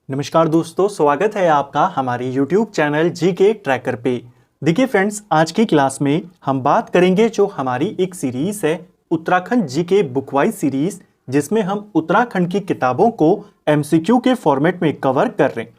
नमस्कार दोस्तों, स्वागत है आपका हमारे YouTube चैनल जीके ट्रैकर पे। देखिए फ्रेंड्स, आज की क्लास में हम बात करेंगे जो हमारी एक सीरीज है Uttarakhand GK book wise series, जिसमें हम उत्तराखंड की किताबों को MCQ के फॉर्मेट में कवर कर रहे हैं।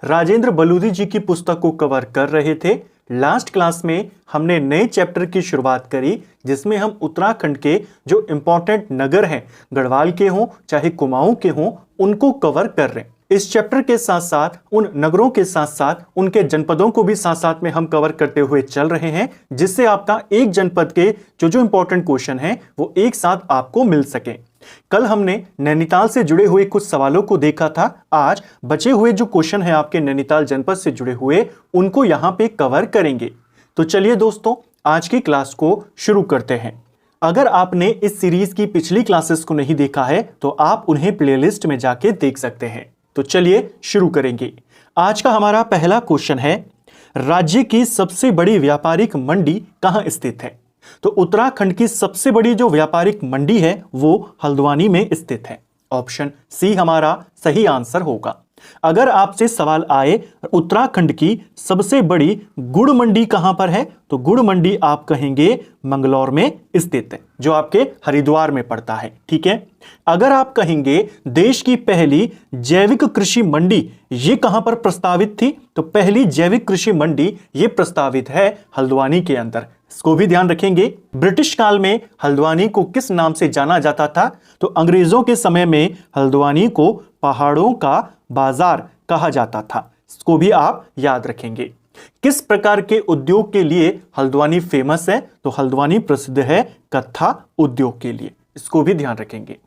राजेंद्र बलूदी जी की पुस्तक को कवर कर रहे थे। लास्ट क्लास में हमने नए चैप्टर की शुरुआत करी, जिसमें हम उत्तराखंड के जो इंपॉर्टेंट नगर हैं, गढ़वाल के हों चाहे कुमाऊं के हों, उनको कवर कर रहे हैं। इस चैप्टर के साथ साथ उन नगरों के साथ साथ उनके जनपदों को भी साथ साथ में हम कवर करते हुए चल रहे हैं, जिससे आपका एक जनपद के जो इंपॉर्टेंट क्वेश्चन हैं वो एक साथ आपको मिल सके। कल हमने नैनीताल से जुड़े हुए कुछ सवालों को देखा था। आज बचे हुए जो क्वेश्चन है आपके नैनीताल जनपद से जुड़े हुए, उनको यहां पे कवर करेंगे। तो चलिए दोस्तों, आज की क्लास को शुरू करते हैं। अगर आपने इस सीरीज की पिछली क्लासेस को नहीं देखा है तो आप उन्हें प्लेलिस्ट में जाके देख सकते हैं। तो चलिए शुरू करेंगे। आज का हमारा पहला क्वेश्चन है, राज्य की सबसे बड़ी व्यापारिक मंडी कहां स्थित है? तो उत्तराखंड की सबसे बड़ी जो व्यापारिक मंडी है वो हल्द्वानी में स्थित है। ऑप्शन सी हमारा सही आंसर होगा। अगर आपसे सवाल आए उत्तराखंड की सबसे बड़ी गुड़ मंडी कहां पर है, तो गुड़ मंडी आप कहेंगे मंगलौर में स्थित है, जो आपके हरिद्वार में पड़ता है। ठीक है। अगर आप कहेंगे देश की पहली जैविक कृषि मंडी ये कहां पर प्रस्तावित थी, तो पहली जैविक कृषि मंडी ये प्रस्तावित है हल्द्वानी के अंदर। इसको भी ध्यान रखेंगे। ब्रिटिश काल में हल्द्वानी को किस नाम से जाना जाता था, तो अंग्रेजों के समय में हल्द्वानी को पहाड़ों का बाजार कहा जाता था। इसको भी आप याद रखेंगे। किस प्रकार के उद्योग के लिए हल्द्वानी फेमस है, तो हल्द्वानी प्रसिद्ध है कत्था उद्योग के लिए। इसको भी ध्यान रखेंगे।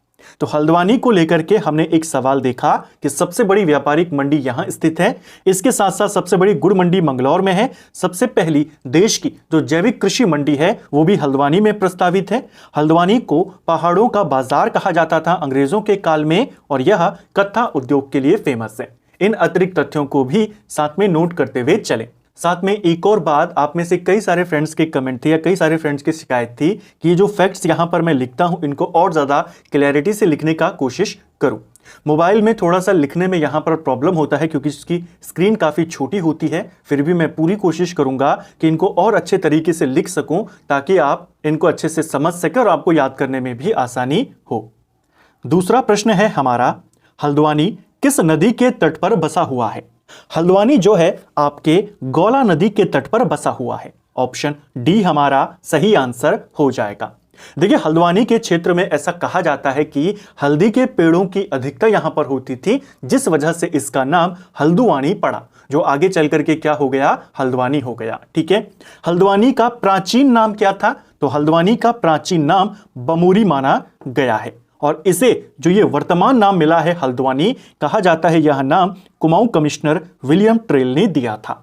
तो हल्द्वानी को लेकर के हमने एक सवाल देखा कि सबसे बड़ी व्यापारिक मंडी यहां स्थित है। इसके साथ साथ सबसे बड़ी गुड़ मंडी मंगलौर में है। सबसे पहली देश की जो जैविक कृषि मंडी है वो भी हल्द्वानी में प्रस्तावित है। हल्द्वानी को पहाड़ों का बाजार कहा जाता था अंग्रेजों के काल में, और यह कत्था उद्योग के लिए फेमस है। इन अतिरिक्त तथ्यों को भी साथ में नोट करते हुए चले। साथ में एक और बात, आप में से कई सारे फ्रेंड्स के कमेंट थे या कई सारे फ्रेंड्स की शिकायत थी कि ये जो फैक्ट्स यहां पर मैं लिखता हूं इनको और ज़्यादा क्लैरिटी से लिखने का कोशिश करूं। मोबाइल में थोड़ा सा लिखने में यहां पर प्रॉब्लम होता है क्योंकि इसकी स्क्रीन काफ़ी छोटी होती है। फिर भी मैं पूरी कोशिश करूंगा कि इनको और अच्छे तरीके से लिख सकूं, ताकि आप इनको अच्छे से समझ सकें और आपको याद करने में भी आसानी हो। दूसरा प्रश्न है हमारा, हल्द्वानी किस नदी के तट पर बसा हुआ है? हल्द्वानी जो है आपके गौला नदी के तट पर बसा हुआ है। ऑप्शन डी हमारा सही आंसर हो जाएगा। देखिए, हल्द्वानी के क्षेत्र में ऐसा कहा जाता है कि हल्दी के पेड़ों की अधिकता यहां पर होती थी, जिस वजह से इसका नाम हल्द्वानी पड़ा, जो आगे चल करके क्या हो गया, हल्द्वानी हो गया। ठीक है। हल्द्वानी का प्राचीन नाम क्या था? तो हल्द्वानी का प्राचीन नाम बमूरी माना गया है, और इसे जो ये वर्तमान नाम मिला है हल्द्वानी, कहा जाता है यह नाम कुमाऊं कमिश्नर विलियम ट्रेल ने दिया था।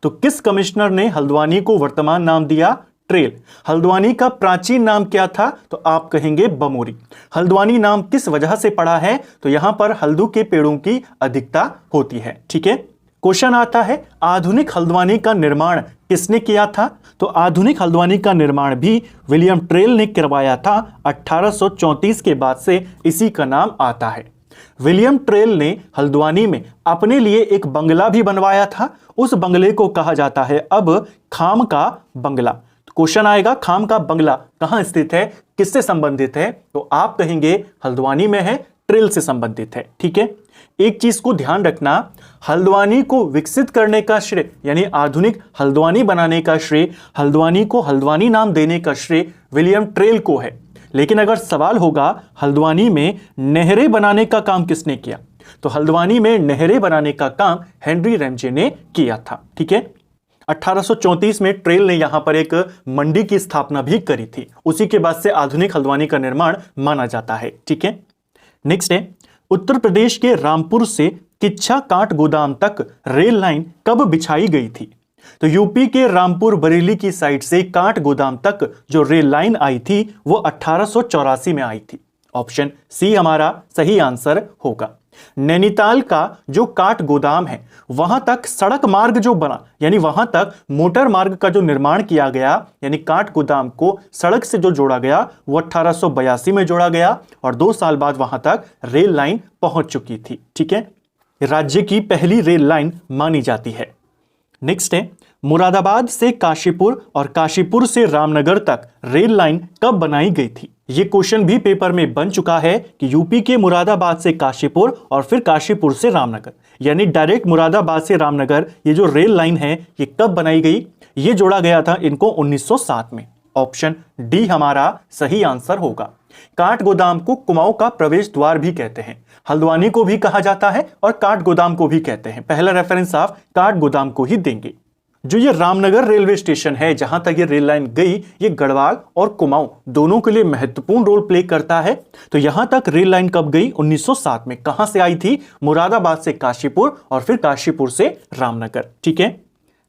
तो किस कमिश्नर ने हल्द्वानी को वर्तमान नाम दिया? ट्रेल। हल्द्वानी का प्राचीन नाम क्या था? तो आप कहेंगे बमूरी। हल्द्वानी नाम किस वजह से पड़ा है? तो यहां पर हल्दू के पेड़ों की अधिकता होती है। ठीक है। क्वेश्चन आता है, आधुनिक हल्द्वानी का निर्माण किसने किया था? तो आधुनिक हल्द्वानी का निर्माण भी विलियम ट्रेल ने करवाया था। 1834 के बाद से इसी का नाम आता है। विलियम ट्रेल ने हल्द्वानी में अपने लिए एक बंगला भी बनवाया था। उस बंगले को कहा जाता है अब खाम का बंगला। तो क्वेश्चन आएगा, खाम का बंगला कहां स्थित है, किससे संबंधित है? तो आप कहेंगे हल्द्वानी में है, ट्रेल से संबंधित है। ठीक है। एक चीज को ध्यान रखना, हल्द्वानी को विकसित करने का श्रेय, यानी आधुनिक हल्द्वानी बनाने का श्रेय, हल्द्वानी को हल्द्वानी नाम देने का श्रेय विलियम ट्रेल को है। लेकिन अगर सवाल होगा हल्द्वानी में नहरें बनाने का काम किसने किया, तो हल्द्वानी में नहरें बनाने का काम हेनरी रैमजे ने किया था। ठीक है। 1834 में ट्रेल ने यहां पर एक मंडी की स्थापना भी करी थी। उसी के बाद से आधुनिक हल्द्वानी का निर्माण माना जाता है। ठीक है। नेक्स्ट है, उत्तर प्रदेश के रामपुर से किच्छा काट गोदाम तक रेल लाइन कब बिछाई गई थी? तो यूपी के रामपुर बरेली की साइड से काट गोदाम तक जो रेल लाइन आई थी वो 1884 में आई थी। ऑप्शन सी हमारा सही आंसर होगा। नैनीताल का जो काट गोदाम है वहां तक सड़क मार्ग जो बना, यानी वहां तक मोटर मार्ग का जो निर्माण किया गया, यानी काट गोदाम को सड़क से जो जोड़ा गया वो 1882 में जोड़ा गया, और 2 साल बाद वहां तक रेल लाइन पहुंच चुकी थी। ठीक है। राज्य की पहली रेल लाइन मानी जाती है। नेक्स्ट है, मुरादाबाद से काशीपुर और काशीपुर से रामनगर तक रेल लाइन कब बनाई गई थी? ये क्वेश्चन भी पेपर में बन चुका है कि यूपी के मुरादाबाद से काशीपुर और फिर काशीपुर से रामनगर, यानी डायरेक्ट मुरादाबाद से रामनगर ये जो रेल लाइन है ये कब बनाई गई? ये जोड़ा गया था इनको 1907 में। ऑप्शन डी हमारा सही आंसर होगा। काठगोदाम को कुमाऊं का प्रवेश द्वार भी कहते हैं, हल्द्वानी को भी कहा जाता है और काठगोदाम को भी कहते हैं। पहला रेफरेंस आप काठगोदाम को ही देंगे। जो ये रामनगर रेलवे स्टेशन है जहां तक ये रेल लाइन गई, ये गढ़वाल और कुमाऊं दोनों के लिए महत्वपूर्ण रोल प्ले करता है। तो यहां तक रेल लाइन कब गई? 1907 में। कहां से आई थी? मुरादाबाद से काशीपुर और फिर काशीपुर से रामनगर। ठीक है,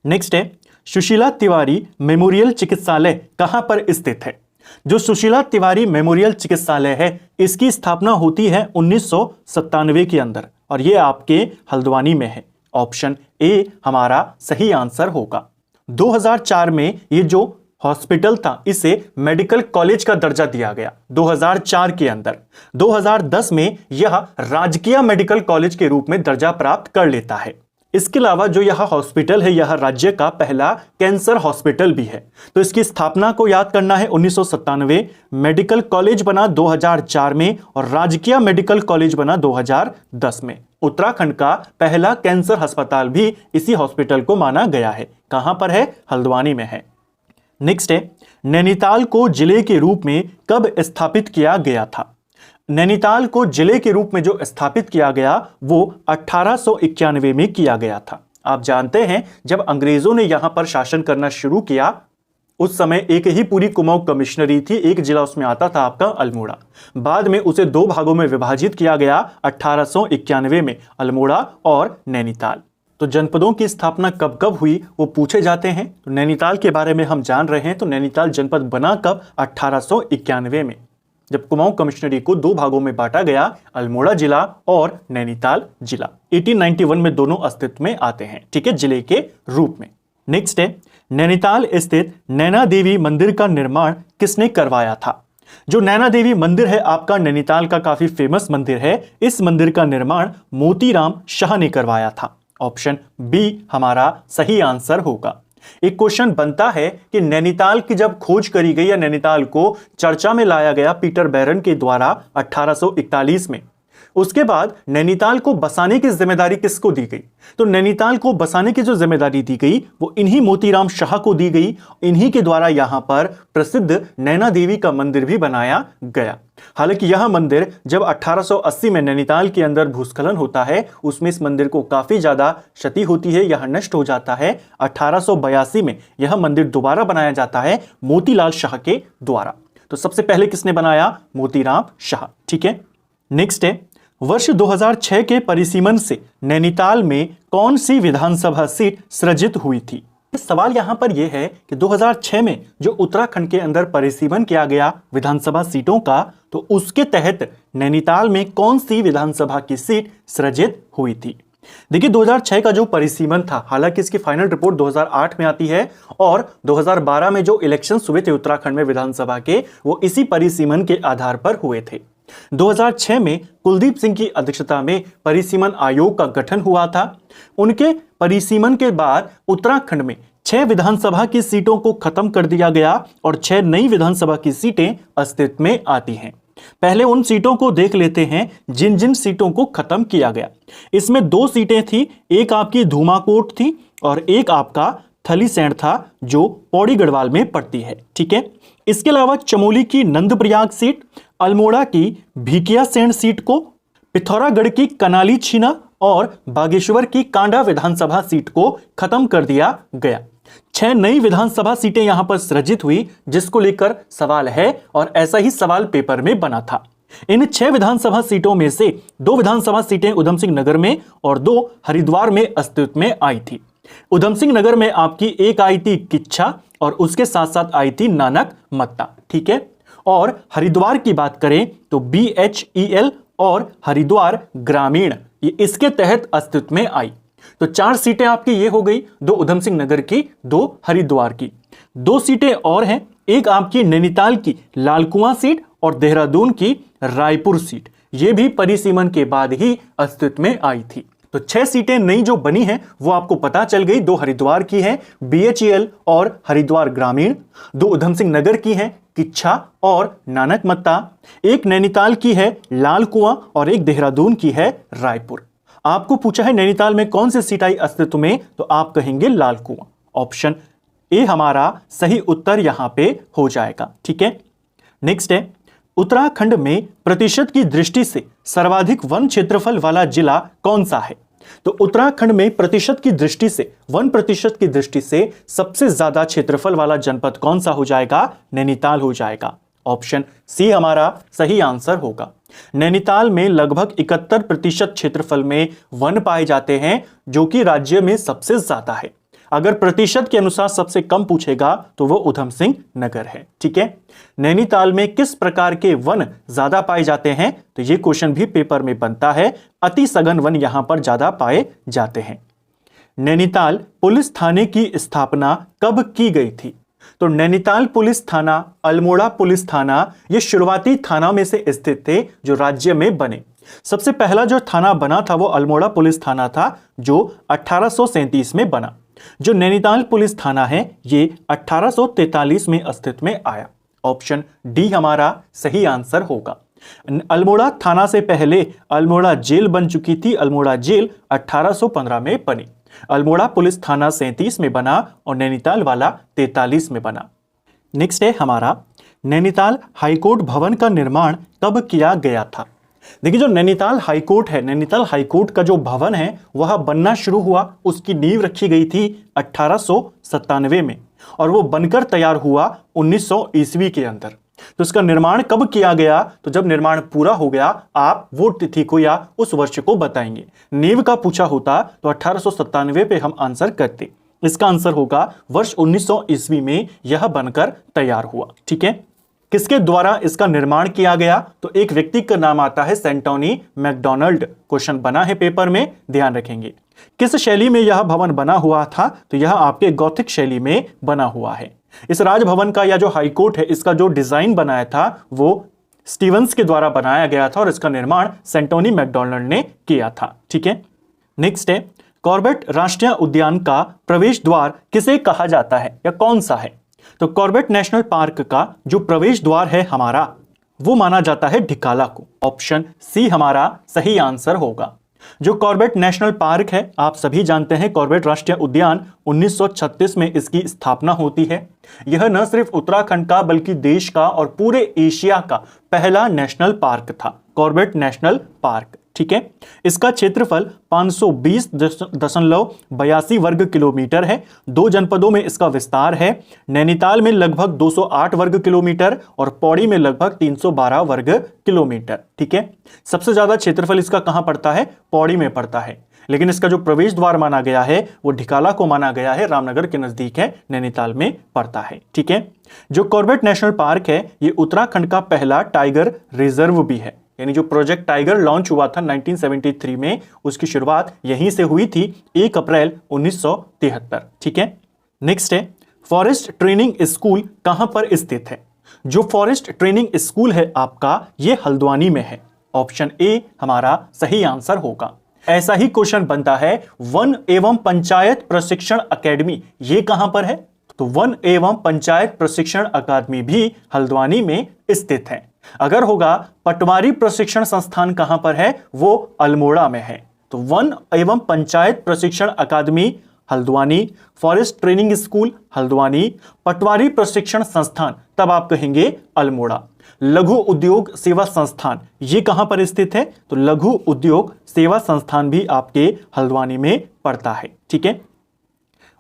नेक्स्ट है, सुशीला तिवारी मेमोरियल चिकित्सालय कहां पर स्थित है? जो सुशीला तिवारी मेमोरियल चिकित्सालय है इसकी स्थापना होती है 1997 के अंदर और यह आपके हल्द्वानी में है। ऑप्शन ए हमारा सही आंसर होगा। 2004 में ये जो हॉस्पिटल था इसे मेडिकल कॉलेज का दर्जा दिया गया 2004 के अंदर। 2010 में यह राजकीय मेडिकल कॉलेज के रूप में दर्जा प्राप्त कर लेता है। इसके अलावा जो यह हॉस्पिटल है यह राज्य का पहला कैंसर हॉस्पिटल भी है। तो इसकी स्थापना को याद करना है 1997, मेडिकल कॉलेज बना 2004 में और राजकीय मेडिकल कॉलेज बना 2010 में। उत्तराखंड का पहला कैंसर अस्पताल भी इसी हॉस्पिटल को माना गया है। कहां पर है? हल्द्वानी में है। नेक्स्ट है, नैनीताल को जिले के रूप में कब स्थापित किया गया था? नैनीताल को जिले के रूप में जो स्थापित किया गया वो 1891 में किया गया था। आप जानते हैं जब अंग्रेजों ने यहां पर शासन करना शुरू किया उस समय एक ही पूरी कुमाऊं कमिश्नरी थी, एक जिला उसमें आता था आपका अल्मोड़ा। बाद में उसे दो भागों में विभाजित किया गया 1891 में, अल्मोड़ा और नैनीताल। तो जनपदों की स्थापना कब कब हुई वो पूछे जाते हैं। तो नैनीताल के बारे में हम जान रहे हैं। तो नैनीताल जनपद बना कब? 1891 में, जब कुमाऊं कमिश्नरी को दो भागों में बांटा गया, अल्मोड़ा जिला और नैनीताल जिला। 1891 में दोनों अस्तित्व में आते हैं, ठीक है, जिले के रूप में। नेक्स्ट है, नैनीताल स्थित नैना देवी मंदिर का निर्माण किसने करवाया था? जो नैना देवी मंदिर है आपका नैनीताल का काफी फेमस मंदिर है। इस मंदिर का निर्माण मोतीराम शाह ने करवाया था। ऑप्शन बी हमारा सही आंसर होगा। एक क्वेश्चन बनता है कि नैनीताल की जब खोज करी गई या नैनीताल को चर्चा में लाया गया पीटर बैरन के द्वारा 1841 में, उसके बाद नैनीताल को बसाने की जिम्मेदारी किसको दी गई? तो नैनीताल को बसाने की जो जिम्मेदारी दी गई वो इन्हीं मोतीराम शाह को दी गई। इन्हीं के द्वारा यहां पर प्रसिद्ध नैना देवी का मंदिर भी बनाया गया। हालांकि यह मंदिर जब 1880 में नैनीताल के अंदर भूस्खलन होता है उसमें इस मंदिर को काफी ज्यादा क्षति होती है, यह नष्ट हो जाता है। 1882 में यह मंदिर दोबारा बनाया जाता है मोतीलाल शाह के द्वारा। तो सबसे पहले किसने बनाया? मोतीराम शाह। ठीक है, नेक्स्ट है, वर्ष 2006 के परिसीमन से नैनीताल में कौन सी विधानसभा सीट सृजित हुई थी? सवाल यहां पर यह है कि 2006 में जो उत्तराखंड के अंदर परिसीमन किया गया विधानसभा सीटों का, तो उसके तहत नैनीताल में कौन सी विधानसभा की सीट सृजित हुई थी? देखिए 2006 का जो परिसीमन था, हालांकि इसकी फाइनल रिपोर्ट 2008 में आती है और 2012 में जो इलेक्शन हुए थे उत्तराखंड में विधानसभा के वो इसी परिसीमन के आधार पर हुए थे। 2006 में कुलदीप सिंह की अध्यक्षता में परिसीमन आयोग का गठन हुआ था। उनके परिसीमन के बाद उत्तराखंड में 6 विधानसभा की सीटों को खत्म कर दिया गया और 6 नई विधानसभा की सीटें अस्तित्व में आती हैं। पहले उन सीटों को देख लेते हैं जिन जिन सीटों को खत्म किया गया। इसमें 2 सीटें थी, एक आपकी धूमाकोट थी और एक आपका थलीसैंण था जो पौड़ी गढ़वाल में पड़ती है। ठीक है, इसके अलावा चमोली की नंदप्रयाग सीट, अल्मोड़ा की भिकियासैंण सीट को, पिथौरागढ़ की कनाली छीना और बागेश्वर की कांडा विधानसभा सीट को खत्म कर दिया गया। 6 नई विधानसभा सीटें यहां पर सृजित हुई जिसको लेकर सवाल है और ऐसा ही सवाल पेपर में बना था। इन 6 विधानसभा सीटों में से 2 विधानसभा सीटें उधम सिंह नगर में और 2 हरिद्वार में अस्तित्व में आई थी। उधम सिंह नगर में आपकी एक आई थी किच्छा और उसके साथ साथ आई थी नानक मत्ता। ठीक है, और हरिद्वार की बात करें तो BHEL और हरिद्वार ग्रामीण ये इसके तहत अस्तित्व में आई। तो 4 सीटें आपकी ये हो गई, 2 उधम सिंह नगर की, 2 हरिद्वार की। 2 सीटें और हैं, एक आपकी नैनीताल की लालकुआं सीट और देहरादून की रायपुर सीट, ये भी परिसीमन के बाद ही अस्तित्व में आई थी। तो तो 6 सीटें नई जो बनी हैं वो आपको पता चल गई। 2 हरिद्वार की हैं, BHEL और हरिद्वार ग्रामीण। 2 उधम सिंह नगर की हैं, किच्छा और नानकमत्ता। 1 नैनीताल की है, लाल कुआं, और 1 देहरादून की है, रायपुर। आपको पूछा है नैनीताल में कौन सी सीट आई अस्तित्व में, तो आप कहेंगे लाल कुआं। ऑप्शन ए हमारा सही उत्तर यहां पे हो जाएगा। ठीक है, नेक्स्ट है, उत्तराखंड में प्रतिशत की दृष्टि से सर्वाधिक वन क्षेत्रफल वाला जिला कौन सा है? तो उत्तराखंड में प्रतिशत की दृष्टि से, 1% की दृष्टि से सबसे ज्यादा क्षेत्रफल वाला जनपद कौन सा हो जाएगा? नैनीताल हो जाएगा। ऑप्शन सी हमारा सही आंसर होगा। नैनीताल में लगभग 71% क्षेत्रफल में वन पाए जाते हैं, जो कि राज्य में सबसे ज्यादा है। अगर प्रतिशत के अनुसार सबसे कम पूछेगा तो वो उधम सिंह नगर है। ठीक है, नैनीताल में किस प्रकार के वन ज्यादा पाए जाते हैं? तो ये क्वेश्चन भी पेपर में बनता है। अति सघन वन यहां पर ज्यादा पाए जाते हैं। नैनीताल पुलिस थाने की स्थापना कब की गई थी? तो नैनीताल पुलिस थाना, अल्मोड़ा पुलिस थाना, ये शुरुआती थाना में से स्थित थे जो राज्य में बने। सबसे पहला जो थाना बना था वो अल्मोड़ा पुलिस थाना था, जो 1837 में बना। जो नैनीताल पुलिस थाना है ये 1843 में अस्तित्व में आया। ऑप्शन डी हमारा सही आंसर होगा। अल्मोड़ा थाना से पहले अल्मोड़ा जेल बन चुकी थी। अल्मोड़ा जेल 1815 में बनी। अल्मोड़ा पुलिस थाना 37 में बना और नैनीताल वाला 43 में बना। नेक्स्ट है हमारा, नैनीताल हाईकोर्ट भवन का निर्माण कब किया गया था? देखिए, जो नैनीताल हाईकोर्ट है, नैनीताल हाईकोर्ट का जो भवन है वह बनना शुरू हुआ, उसकी नींव रखी गई थी 1897 में, और वो बनकर तैयार हुआ 1900 ईस्वी के अंदर। तो इसका निर्माण कब किया गया? तो जब निर्माण पूरा हो गया, आप वो तिथि को या उस वर्ष को बताएंगे। नींव का पूछा होता तो 1897 पे हम आंसर करते। इसका आंसर होगा वर्ष 1900 ईस्वी में यह बनकर तैयार हुआ। ठीक है, किसके द्वारा इसका निर्माण किया गया? तो एक व्यक्ति का नाम आता है सेंटोनी मैकडॉनल्ड। क्वेश्चन बना है पेपर में, ध्यान रखेंगे। किस शैली में यह भवन बना हुआ था? तो यह आपके गॉथिक शैली में बना हुआ है। इस राजभवन का या जो हाईकोर्ट है, इसका जो डिजाइन बनाया था वो स्टीवंस के द्वारा बनाया गया था और इसका निर्माण सेंटोनी मैकडॉनल्ड ने किया था। ठीक है, नेक्स्ट है, कॉर्बेट राष्ट्रीय उद्यान का प्रवेश द्वार किसे कहा जाता है या कौन सा है? तो कॉर्बेट नेशनल पार्क का जो प्रवेश द्वार है हमारा, वो माना जाता है ढिकाला को। ऑप्शन सी हमारा सही आंसर होगा। जो कॉर्बेट नेशनल पार्क है, आप सभी जानते हैं कॉर्बेट राष्ट्रीय उद्यान 1936 में इसकी स्थापना होती है। यह न सिर्फ उत्तराखंड का बल्कि देश का और पूरे एशिया का पहला नेशनल पार्क था, कॉर्बेट नेशनल पार्क। ठीक है, इसका क्षेत्रफल 520.82 वर्ग किलोमीटर है। 2 जनपदों में इसका विस्तार है। नैनीताल में लगभग 208 वर्ग किलोमीटर और पौड़ी में लगभग 312 वर्ग किलोमीटर। ठीक है, सबसे ज्यादा क्षेत्रफल इसका कहां पड़ता है? पौड़ी में पड़ता है। लेकिन इसका जो प्रवेश द्वार माना गया है वो ढिकाला को माना गया है, रामनगर के नजदीक है, नैनीताल में पड़ता है। ठीक है, जो कॉर्बेट नेशनल पार्क है ये उत्तराखंड का पहला टाइगर रिजर्व भी है। यानी जो प्रोजेक्ट टाइगर लॉन्च हुआ था 1973 में, उसकी शुरुआत यहीं से हुई थी 1 अप्रैल 1973। ठीक है, नेक्स्ट है, फॉरेस्ट ट्रेनिंग स्कूल कहां पर स्थित है? जो फॉरेस्ट ट्रेनिंग स्कूल है आपका, ये हल्द्वानी में है। ऑप्शन ए हमारा सही आंसर होगा। ऐसा ही क्वेश्चन बनता है, वन एवं पंचायत प्रशिक्षण अकेडमी ये कहां पर है? तो वन एवं पंचायत प्रशिक्षण अकादमी भी हल्द्वानी में स्थित है। अगर होगा पटवारी प्रशिक्षण संस्थान कहां पर है? वो अल्मोड़ा में है। तो वन एवं पंचायत प्रशिक्षण अकादमी Haldwani, forest training school Haldwani, patwari प्रशिक्षण संस्थान तब आप कहेंगे अल्मोड़ा। लघु उद्योग सेवा संस्थान ये कहां पर स्थित है? तो लघु उद्योग सेवा संस्थान भी आपके हल्द्वानी में पड़ता है। ठीक है,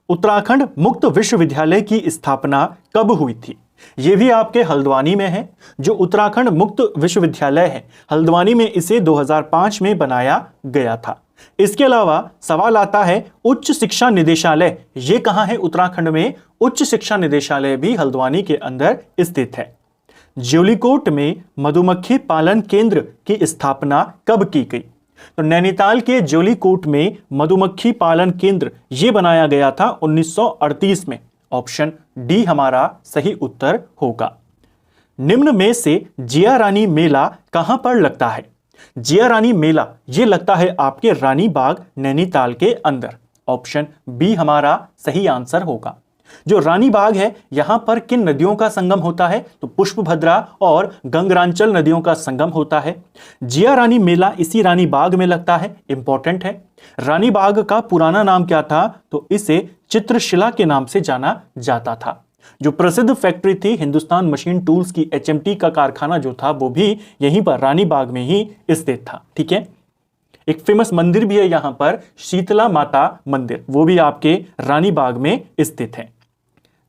उत्तराखंड मुक्त विश्वविद्यालय की स्थापना कब हुई थी? यह भी आपके हल्द्वानी में है। जो उत्तराखंड मुक्त विश्वविद्यालय है हल्द्वानी में, इसे 2005 में बनाया गया था। इसके अलावा सवाल आता है उच्च शिक्षा निदेशालय ये कहां है? उत्तराखंड में उच्च शिक्षा निदेशालय भी हल्द्वानी के अंदर स्थित है। ज्योलिकोट में मधुमक्खी पालन केंद्र की स्थापना कब की गई? तो नैनीताल के ज्योलिकोट में मधुमक्खी पालन केंद्र यह बनाया गया था 1938 में। ऑप्शन डी हमारा सही उत्तर होगा। निम्न में से जिया रानी मेला कहां पर लगता है? जिया रानी मेला ये लगता है आपके रानी बाग नैनीताल के अंदर। ऑप्शन बी हमारा सही आंसर होगा। जो रानी बाग है यहां पर किन नदियों का संगम होता है? तो पुष्पभद्रा और गंगरांचल नदियों का संगम होता है। जिया रानी मेला इसी रानी बाग में लगता है, इंपॉर्टेंट है। रानी बाग का पुराना नाम क्या था? तो इसे चित्रशिला के नाम से जाना जाता था। जो प्रसिद्ध फैक्ट्री थी हिंदुस्तान मशीन टूल्स की, HMT का कारखाना जो था वो भी यहीं पर रानी बाग में ही स्थित था। ठीक है, एक फेमस मंदिर भी है यहां पर, शीतला माता मंदिर, वो भी आपके रानी बाग में स्थित है।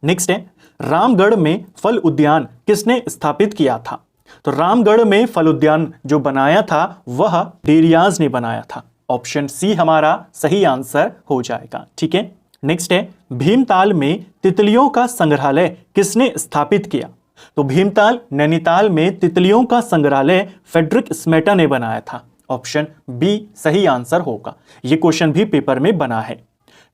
नेक्स्ट है, रामगढ़ में फल उद्यान किसने स्थापित किया था? तो रामगढ़ में फल उद्यान जो बनाया था वह डेरियाज ने बनाया था। ऑप्शन सी हमारा सही आंसर हो जाएगा। ठीक है, नेक्स्ट है, भीमताल में तितलियों का संग्रहालय किसने स्थापित किया? तो भीमताल नैनीताल में तितलियों का संग्रहालय फ्रेडरिक स्मेटा ने बनाया था। ऑप्शन बी सही आंसर होगा। यह क्वेश्चन भी पेपर में बना है।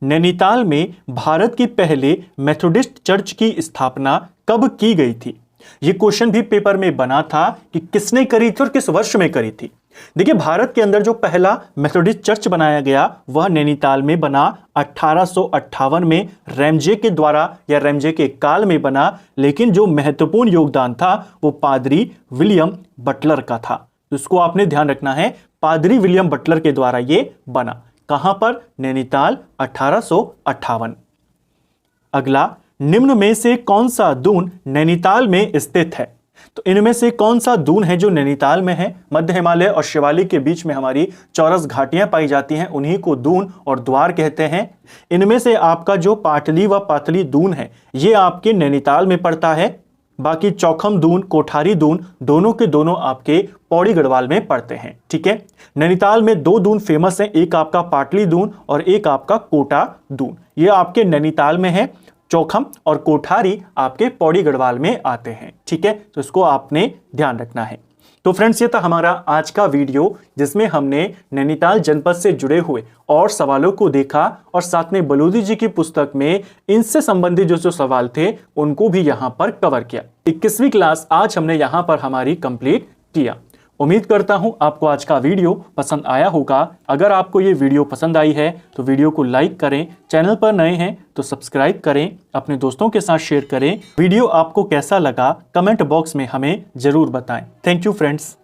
नैनीताल में भारत के पहले मेथोडिस्ट चर्च की स्थापना कब की गई थी? यह क्वेश्चन भी पेपर में बना था कि किसने करी थी और किस वर्ष में करी थी। देखिए, भारत के अंदर जो पहला मेथोडिस्ट चर्च बनाया गया वह नैनीताल में बना 1858 में रैमजे के द्वारा या रैमजे के काल में बना। लेकिन जो महत्वपूर्ण योगदान था वो पादरी विलियम बटलर का था। तो इसको आपने ध्यान रखना है, पादरी विलियम बटलर के द्वारा ये बना। कहां पर? नैनीताल 1858। अगला, निम्न में से कौन सा दून नैनीताल में स्थित है? तो इनमें से कौन सा दून है जो नैनीताल में है? मध्य हिमालय और शिवालिक के बीच में हमारी चौरस घाटियां पाई जाती हैं, उन्हीं को दून और द्वार कहते हैं। इनमें से आपका जो पाटली व पातली दून है ये आपके नैनीताल में पड़ता है। बाकी चौखम दून, कोठारी दून दोनों के दोनों आपके पौड़ी गढ़वाल में पड़ते हैं। ठीक है, नैनीताल में दो दून फेमस हैं, एक आपका पाटली दून और एक आपका कोटा दून। ये आपके नैनीताल में है। चौखम और कोठारी आपके पौड़ी गढ़वाल में आते हैं। ठीक है, तो इसको आपने ध्यान रखना है। तो फ्रेंड्स, ये था हमारा आज का वीडियो जिसमें हमने नैनीताल जनपद से जुड़े हुए और सवालों को देखा और साथ में बलूदी जी की पुस्तक में इनसे संबंधित जो सवाल थे उनको भी यहां पर कवर किया। 21वीं क्लास आज हमने यहां पर हमारी कंप्लीट किया। उम्मीद करता हूं आपको आज का वीडियो पसंद आया होगा। अगर आपको ये वीडियो पसंद आई है तो वीडियो को लाइक करें, चैनल पर नए हैं तो सब्सक्राइब करें, अपने दोस्तों के साथ शेयर करें। वीडियो आपको कैसा लगा कमेंट बॉक्स में हमें जरूर बताएं। Thank you friends.